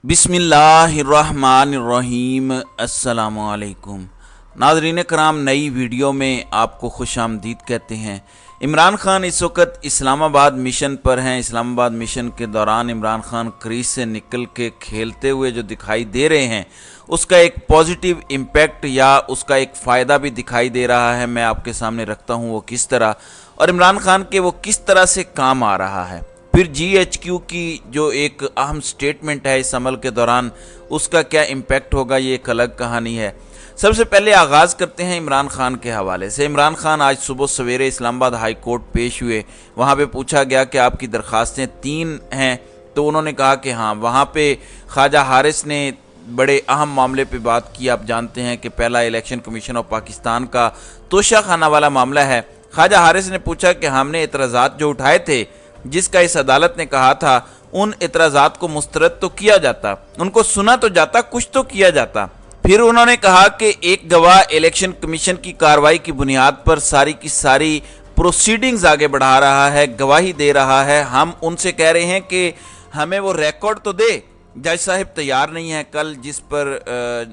बिस्मिल्लाहिर्रहमानिर्रहीम। अस्सलामुअलैकुम नाज़रीन कराम, नई वीडियो में आपको खुश आमदीद कहते हैं। इमरान खान इस वक्त इस्लामाबाद मिशन पर हैं। इस्लामाबाद मिशन के दौरान इमरान खान क्रीज से निकल के खेलते हुए जो दिखाई दे रहे हैं, उसका एक पॉजिटिव इम्पैक्ट या उसका एक फ़ायदा भी दिखाई दे रहा है। मैं आपके सामने रखता हूँ वो किस तरह, और इमरान खान के वो किस तरह से काम आ रहा है। फिर GHQ की जो एक अहम स्टेटमेंट है इस अमल के दौरान, उसका क्या इम्पैक्ट होगा, ये एक अलग कहानी है। सबसे पहले आगाज़ करते हैं इमरान खान के हवाले से। इमरान खान आज सुबह सवेरे इस्लामाबाद हाई कोर्ट पेश हुए। वहाँ पे पूछा गया कि आपकी दरख्वास्तें 3 हैं, तो उन्होंने कहा कि हाँ। वहाँ पे ख्वाजा हारिस ने बड़े अहम मामले पे बात की। आप जानते हैं कि पहला इलेक्शन कमीशन ऑफ पाकिस्तान का तोशा खाना वाला मामला है। ख्वाजा हारिस ने पूछा कि हमने एतराज़ात जो उठाए थे, जिसका इस अदालत ने कहा था, उन एतराज़ात को मुस्तरद तो किया जाता, उनको सुना तो जाता, कुछ तो किया जाता। फिर उन्होंने कहा कि एक गवाह इलेक्शन कमीशन की कार्रवाई की बुनियाद पर सारी की सारी प्रोसीडिंग्स आगे बढ़ा रहा है, गवाही दे रहा है। हम उनसे कह रहे हैं कि हमें वो रिकॉर्ड तो दे। जज साहब तैयार नहीं है। कल जिस पर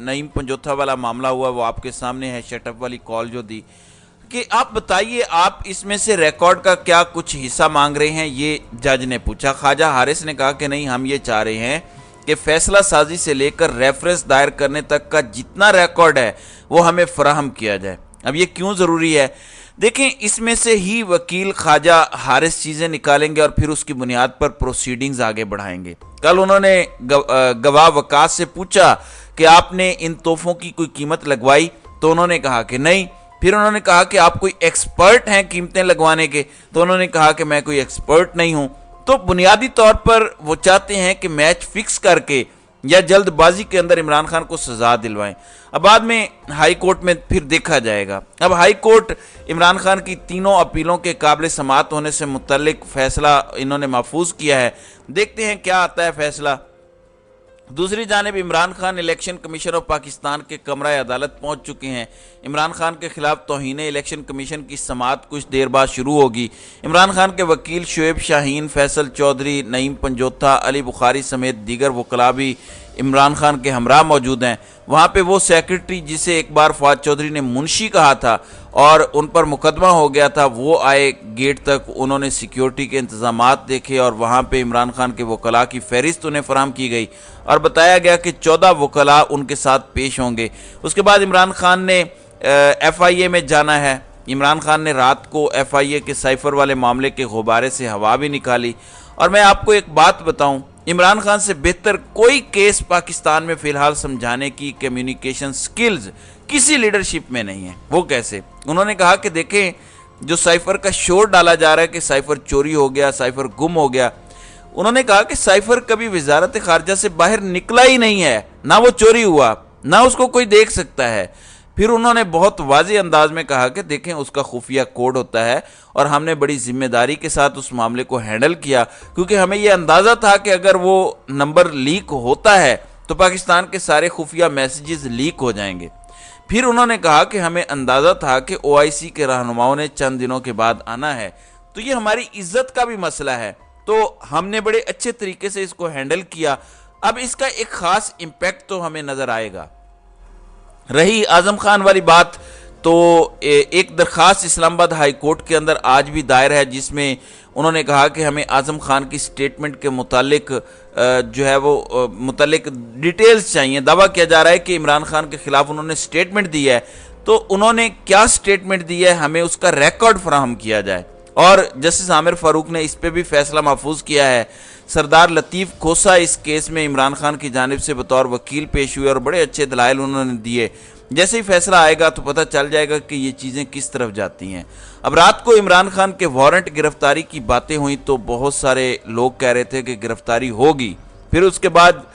नईम पंजोथा वाला मामला हुआ वो आपके सामने है, शटअप वाली कॉल जो दी, कि आप बताइए आप इसमें से रिकॉर्ड का क्या कुछ हिस्सा मांग रहे हैं, ये जज ने पूछा। ख्वाजा हारिस ने कहा कि नहीं, हम ये चाह रहे हैं कि फैसला साजी से लेकर रेफरेंस दायर करने तक का जितना रिकॉर्ड है वो हमें फराहम किया जाए। अब ये क्यों ज़रूरी है, देखें, इसमें से ही वकील ख्वाजा हारिस चीज़ें निकालेंगे और फिर उसकी बुनियाद पर प्रोसीडिंग्स आगे बढ़ाएंगे। कल उन्होंने गवाह वकास से पूछा कि आपने इन तोहफों की कोई कीमत लगवाई, तो उन्होंने कहा कि नहीं। फिर उन्होंने कहा कि आप कोई एक्सपर्ट हैं कीमतें लगवाने के, तो उन्होंने कहा कि मैं कोई एक्सपर्ट नहीं हूं। तो बुनियादी तौर पर वो चाहते हैं कि मैच फिक्स करके या जल्दबाजी के अंदर इमरान खान को सजा दिलवाएं। अब बाद में हाई कोर्ट में फिर देखा जाएगा। अब हाई कोर्ट इमरान खान की तीनों अपीलों के काबिल समाअत होने से मुतल्लिक फैसला इन्होंने महफूज किया है। देखते हैं क्या आता है फैसला। दूसरी जानिब Imran Khan election commission of Pakistan के कमरा अदालत पहुंच चुके हैं। इमरान खान के खिलाफ तौहीन इलेक्शन कमीशन की समाअत कुछ देर बाद शुरू होगी। इमरान खान के वकील शुएब शाहीन, फैसल चौधरी, नईम पंजोथा, अली बुखारी समेत दीगर वकला भी इमरान खान के हमरा मौजूद हैं। वहाँ पे वो सेक्रेटरी जिसे एक बार फवाद चौधरी ने मुंशी कहा था और उन पर मुकदमा हो गया था, वो आए गेट तक। उन्होंने सिक्योरिटी के इंतजामात देखे और वहाँ पे इमरान खान के वकला की फहरिस्त उन्हें फराहम की गई और बताया गया कि 14 वकला उनके साथ पेश होंगे। उसके बाद इमरान खान ने FIA में जाना है। इमरान खान ने रात को FIA के साइफर वाले मामले के गुब्बारे से हवा भी निकाली। और मैं आपको एक बात बताऊं, इमरान खान से बेहतर कोई केस पाकिस्तान में फ़िलहाल समझाने की कम्युनिकेशन स्किल्स किसी लीडरशिप में नहीं है। वो कैसे? उन्होंने कहा कि देखें, जो साइफर का शोर डाला जा रहा है कि साइफर चोरी हो गया, साइफर गुम हो गया, उन्होंने कहा कि साइफर कभी वजारत खारजा से बाहर निकला ही नहीं है, ना वो चोरी हुआ, ना उसको कोई देख सकता है। फिर उन्होंने बहुत वाज़ेह अंदाज में कहा कि देखें, उसका खुफिया कोड होता है और हमने बड़ी जिम्मेदारी के साथ उस मामले को हैंडल किया, क्योंकि हमें यह अंदाज़ा था कि अगर वो नंबर लीक होता है तो पाकिस्तान के सारे खुफिया मैसेजेस लीक हो जाएंगे। फिर उन्होंने कहा कि हमें अंदाज़ा था कि OIC के रहनुमाओं ने चंद दिनों के बाद आना है, तो ये हमारी इज्जत का भी मसला है, तो हमने बड़े अच्छे तरीके से इसको हैंडल किया। अब इसका एक ख़ास इम्पैक्ट तो हमें नज़र आएगा। रही आज़म खान वाली बात, तो एक दरख्वास्त इस्लामाबाद हाई कोर्ट के अंदर आज भी दायर है, जिसमें उन्होंने कहा कि हमें आज़म खान की स्टेटमेंट के मुतालिक जो है वो मुतालिक डिटेल्स चाहिए। दावा किया जा रहा है कि इमरान खान के खिलाफ उन्होंने स्टेटमेंट दी है, तो उन्होंने क्या स्टेटमेंट दी है, हमें उसका रिकॉर्ड फराहम किया जाए। और जस्टिस आमिर फारूक ने इस पर भी फैसला महफूज किया है। सरदार लतीफ़ खोसा इस केस में इमरान खान की जानिब से बतौर वकील पेश हुए और बड़े अच्छे दलाइल उन्होंने दिए। जैसे ही फैसला आएगा तो पता चल जाएगा कि ये चीज़ें किस तरफ जाती हैं। अब रात को इमरान खान के वारंट गिरफ्तारी की बातें हुई तो बहुत सारे लोग कह रहे थे कि गिरफ्तारी होगी। फिर उसके बाद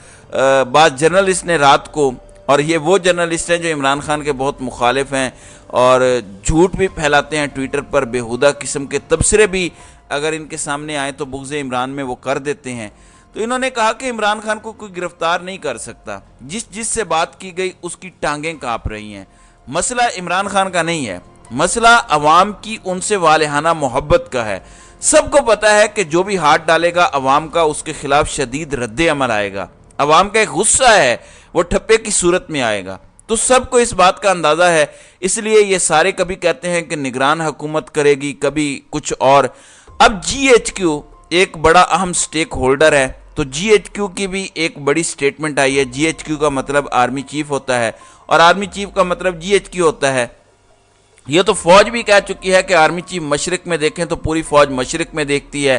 बाद जर्नलिस्ट ने रात को, और ये वो जर्नलिस्ट हैं जो इमरान खान के बहुत मुखालिफ हैं और झूठ भी फैलाते हैं ट्विटर पर, बेहुदा किस्म के तबसरे भी अगर इनके सामने आए तो बुग़्ज़ इमरान में वो कर देते हैं। तो इन्होंने कहा कि इमरान खान को कोई गिरफ्तार नहीं कर सकता। जिससे बात की गई उसकी टांगें काँप रही हैं। मसला इमरान खान का नहीं है, मसला अवाम की उनसे वालिहाना मोहब्बत का है। सबको पता है कि जो भी हाथ डालेगा अवाम का, उसके खिलाफ शदीद रद्द अमल आएगा। عوام کا ایک غصہ ہے وہ ٹھپے کی صورت میں آئے گا۔ تو سب کو اس بات کا اندازہ ہے، اس لیے یہ سارے کبھی کہتے ہیں کہ نگران حکومت کرے گی، کبھی کچھ اور۔ اب جی ایچ کیو ایک بڑا اہم سٹیک ہولڈر ہے، تو جی ایچ کیو کی بھی ایک بڑی سٹیٹمنٹ آئی ہے۔ جی ایچ کیو کا مطلب آرمی چیف ہوتا ہے اور آرمی چیف کا مطلب جی ایچ کیو ہوتا ہے۔ یہ تو فوج بھی کہہ چکی ہے کہ آرمی چیف مشرق میں دیکھیں تو پوری فوج مشرق میں دیکھتی ہے،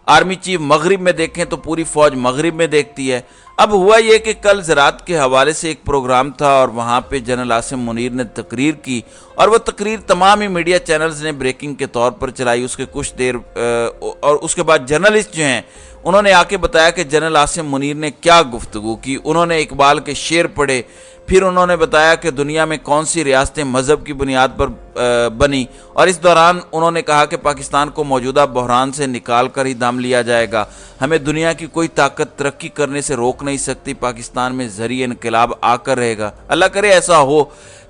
آرمی چیف مغرب میں دیکھیں تو پوری فوج مغرب میں دیکھتی ہے۔ اب ہوا یہ کہ کل زراعت کے حوالے سے ایک پروگرام تھا اور وہاں پہ جنرل عاصم منیر نے تقریر کی، اور وہ تقریر تمام ہی میڈیا چینلز نے بریکنگ کے طور پر چلائی۔ اس کے کچھ دیر اور اس کے بعد جرنلسٹ جو ہیں انہوں نے آ کے بتایا کہ جنرل عاصم منیر نے کیا گفتگو کی۔ انہوں نے اقبال کے شعر پڑھے، پھر انہوں نے بتایا کہ دنیا میں کون سی ریاستیں مذہب کی بنیاد پر بنی، اور اس دوران انہوں نے کہا کہ پاکستان کو موجودہ بحران سے نکال کر ہی دم لیا جائے گا، ہمیں دنیا کی کوئی طاقت ترقی کرنے سے روک نہیں سکتی، پاکستان میں زرعی انقلاب آ کر رہے گا، اللہ کرے ایسا ہو۔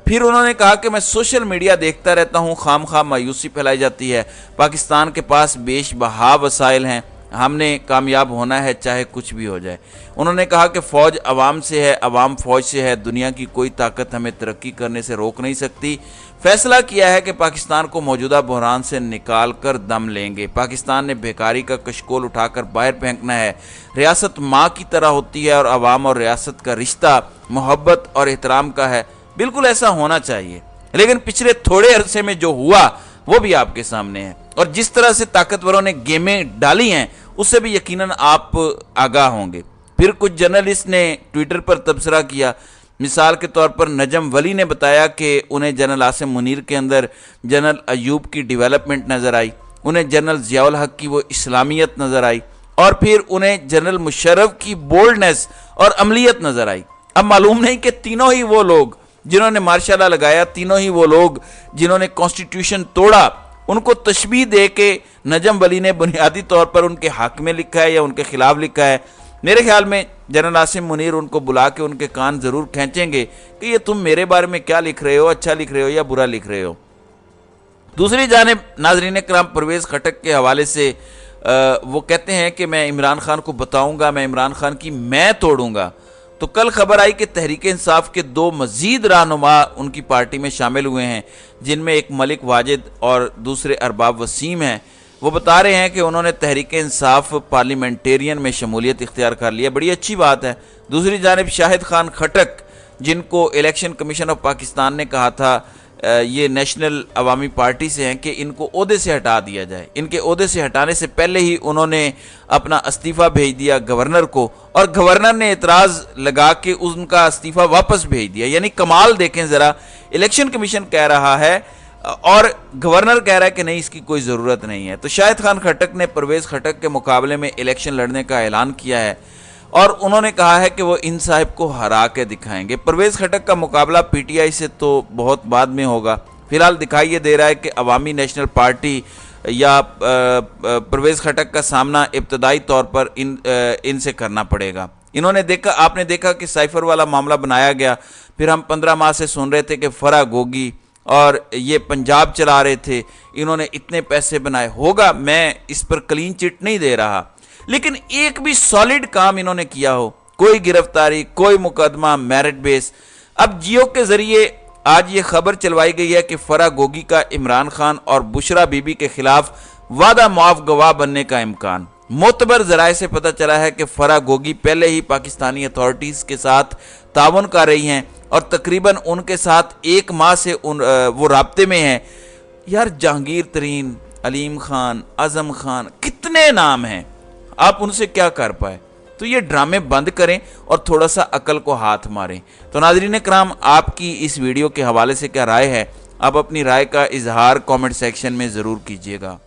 پھر انہوں نے کہا کہ میں سوشل میڈیا دیکھتا رہتا ہوں، خام خواہ مایوسی پھیلائی جاتی ہے، پاکستان کے پاس بیش بہا وسائل ہیں، ہم نے کامیاب ہونا ہے چاہے کچھ بھی ہو جائے۔ انہوں نے کہا کہ فوج عوام سے ہے، عوام فوج سے ہے، دنیا کی کوئی طاقت ہمیں ترقی کرنے سے روک نہیں سکتی، فیصلہ کیا ہے کہ پاکستان کو موجودہ بحران سے نکال کر دم لیں گے، پاکستان نے بیکاری کا کشکول اٹھا کر باہر پھینکنا ہے، ریاست ماں کی طرح ہوتی ہے اور عوام اور ریاست کا رشتہ محبت اور احترام کا ہے، بالکل ایسا ہونا چاہیے۔ لیکن پچھلے تھوڑے عرصے میں جو ہوا وہ بھی آپ کے سامنے ہے، اور جس طرح سے طاقتوروں نے گیمیں ڈالی ہیں اس سے بھی یقیناً آپ آگاہ ہوں گے۔ پھر کچھ جرنلسٹ نے ٹویٹر پر تبصرہ کیا، مثال کے طور پر نجم ولی نے بتایا کہ انہیں جنرل عاصم منیر کے اندر جنرل ایوب کی ڈیولپمنٹ نظر آئی، انہیں جنرل ضیاء الحق کی وہ اسلامیت نظر آئی، اور پھر انہیں جنرل مشرف کی بولڈنس اور عملیت نظر آئی۔ اب معلوم نہیں کہ تینوں ہی وہ لوگ جنہوں نے مارشاء اللہ لگایا، تینوں ہی وہ لوگ جنہوں نے کانسٹیٹیوشن توڑا، ان کو تشبیہ دے کے نجم ولی نے بنیادی طور پر ان کے حق میں لکھا ہے یا ان کے خلاف لکھا ہے۔ میرے خیال میں جنرل عاصم منیر ان کو بلا کے ان کے کان ضرور کھینچیں گے کہ یہ تم میرے بارے میں کیا لکھ رہے ہو، اچھا لکھ رہے ہو یا برا لکھ رہے ہو۔ دوسری جانب ناظرین کرام، پرویز خٹک کے حوالے سے وہ کہتے ہیں کہ میں عمران خان کو بتاؤں گا، میں عمران خان کی میں توڑوں گا۔ تو کل خبر آئی کہ تحریک انصاف کے 2 مزید رہنما ان کی پارٹی میں شامل ہوئے ہیں، جن میں ایک ملک واجد اور دوسرے ارباب وسیم ہیں۔ وہ بتا رہے ہیں کہ انہوں نے تحریک انصاف پارلیمنٹیرین میں شمولیت اختیار کر لی ہے، بڑی اچھی بات ہے۔ دوسری جانب شاہد خان خٹک، جن کو الیکشن کمیشن آف پاکستان نے کہا تھا یہ نیشنل عوامی پارٹی سے ہیں کہ ان کو عہدے سے ہٹا دیا جائے، ان کے عہدے سے ہٹانے سے پہلے ہی انہوں نے اپنا استعفیٰ بھیج دیا گورنر کو، اور گورنر نے اعتراض لگا کے ان کا استعفیٰ واپس بھیج دیا۔ یعنی کمال دیکھیں ذرا، الیکشن کمیشن کہہ رہا ہے اور گورنر کہہ رہا ہے کہ نہیں اس کی کوئی ضرورت نہیں ہے۔ تو شاہد خان خٹک نے پرویز خٹک کے مقابلے میں الیکشن لڑنے کا اعلان کیا ہے، اور انہوں نے کہا ہے کہ وہ ان صاحب کو ہرا کے دکھائیں گے۔ پرویز خٹک کا مقابلہ پی ٹی آئی سے تو بہت بعد میں ہوگا، فی الحال دکھائی یہ دے رہا ہے کہ عوامی نیشنل پارٹی یا پرویز خٹک کا سامنا ابتدائی طور پر ان سے کرنا پڑے گا۔ انہوں نے دیکھا، آپ نے دیکھا کہ سائفر والا معاملہ بنایا گیا، پھر ہم 15 ماہ سے سن رہے تھے کہ فرح گوگی اور یہ پنجاب چلا رہے تھے، انہوں نے اتنے پیسے بنائے، ہوگا، میں اس پر کلین چٹ نہیں دے رہا، لیکن ایک بھی سالڈ کام انہوں نے کیا ہو، کوئی گرفتاری، کوئی مقدمہ میرٹ بیس۔ اب جیو کے ذریعے آج یہ خبر چلوائی گئی ہے کہ فرح گوگی کا عمران خان اور بشرا بی بی کے خلاف وعدہ معاف گواہ بننے کا امکان۔ معتبر ذرائع سے پتہ چلا ہے کہ فرح گوگی پہلے ہی پاکستانی اتھارٹیز کے ساتھ تعاون کر رہی ہیں اور تقریباً ان کے ساتھ 1 ماہ سے وہ رابطے میں ہیں۔ یار جہانگیر ترین، علیم خان، اعظم خان، کتنے نام ہیں، آپ ان سے کیا کر پائے؟ تو یہ ڈرامے بند کریں اور تھوڑا سا عقل کو ہاتھ ماریں۔ تو ناظرین کرام، آپ کی اس ویڈیو کے حوالے سے کیا رائے ہے؟ آپ اپنی رائے کا اظہار کامنٹ سیکشن میں ضرور کیجیے گا۔